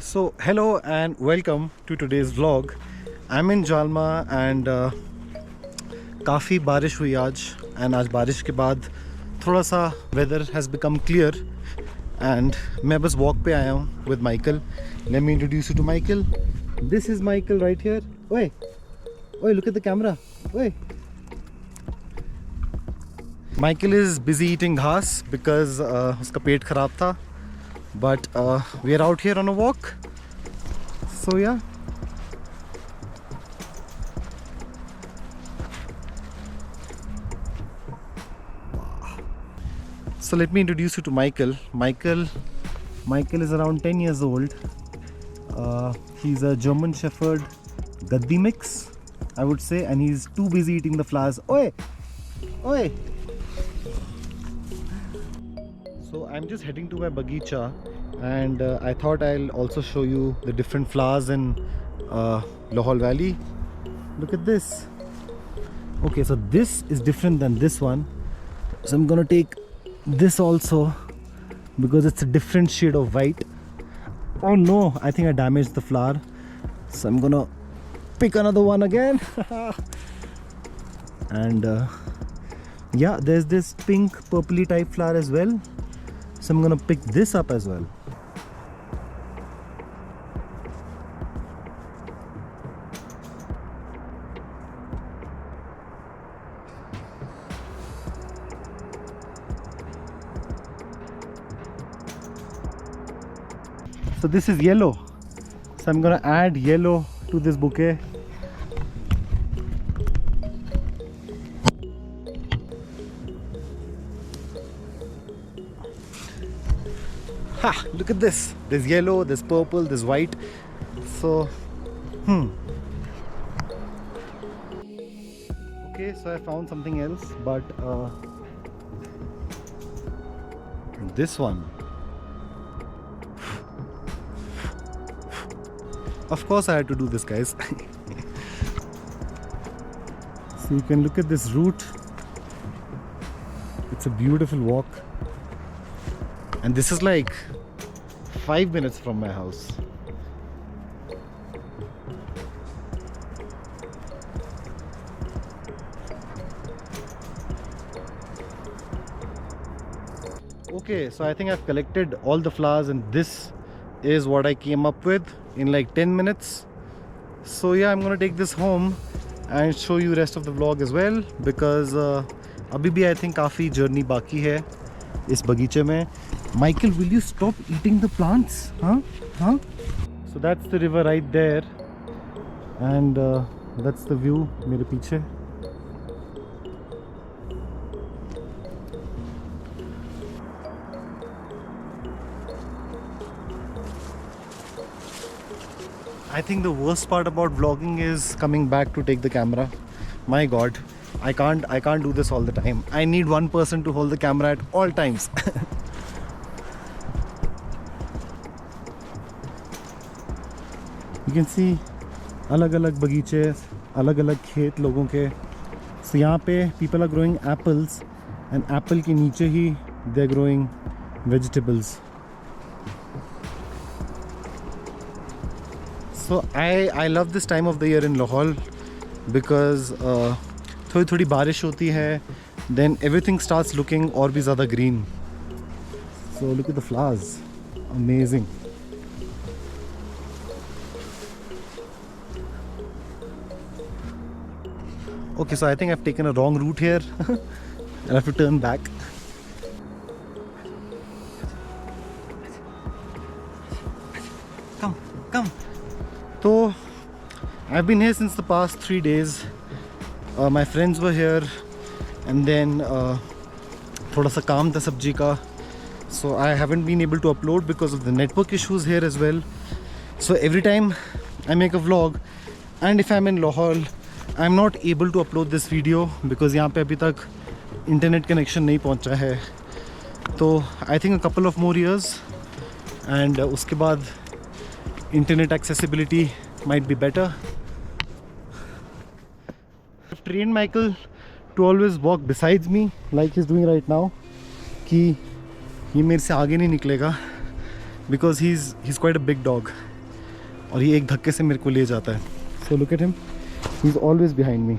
So hello and welcome to today's vlog. I'm in Jalma and काफ़ी बारिश हुई आज and आज बारिश के बाद थोड़ा सा weather has become clear and मैं बस walk पे आया हूँ with Michael. Let me introduce you to Michael. This is Michael right here. Oi, oi, look at the camera. Oi. Michael is busy eating घास because उसका पेट खराब था. But we are out here on a walk. So yeah. So let me introduce you to Michael. Michael is around 10 years old. He's a German Shepherd Gaddi mix, I would say, and he's too busy eating the flowers. Oi! Oi! So I'm just heading to my bagicha and I thought I'll also show you the different flowers in Lohol Valley. Look at this. Okay, so this is different than this one. So I'm gonna take this also because it's a different shade of white. Oh no, I think I damaged the flower. So I'm gonna pick another one again. And yeah, there's this pink purpley type flower as well. So I'm gonna pick this up as well. So this is yellow. So I'm gonna add yellow to this bouquet. Ha! Look at this. There's yellow, there's purple, there's white. So, okay, so I found something else, but this one. Of course I had to do this, guys. So you can look at this route. It's a beautiful walk. And this is like 5 minutes from my house. Okay, so I think I've collected all the flowers and this is what I came up with in like 10 minutes. So yeah, I'm gonna take this home and show you rest of the vlog as well because अभी भी I think काफ़ी journey बाकी है इस बगीचे में. Michael, will you stop eating the plants? Huh? So that's the river right there and that's the view मेरे पीछे. I think the worst part about vlogging is coming back to take the camera. My God, I can't do this all the time. I need one person to hold the camera at all times. You can see अलग-अलग बगीचे, अलग-अलग खेत लोगों के. So यहाँ पे people are growing apples and apple के नीचे ही they're growing vegetables. So I love this time of the year in Lohol because थोड़ी बारिश होती है, then everything starts looking और भी ज़्यादा green. So look at the flowers, amazing. Okay, so I think I've taken a wrong route here. I have to turn back. Come. So I've been here since the past 3 days. My friends were here and then थोड़ा सा काम था सब्जी का. So I haven't been able to upload because of the network issues here as well. So every time I make a vlog and if I'm in Lohol, I'm not able to upload this video because यहाँ पे अभी तक internet connection नहीं पहुँचा है. तो I think a couple of more years and उसके बाद internet accessibility might be better. I've trained Michael to always walk besides me like he's doing right now कि ये मेरे से आगे नहीं निकलेगा because he's quite a big dog. और ये एक धक्के से मेरे को ले जाता है. So look at him, he is always behind me.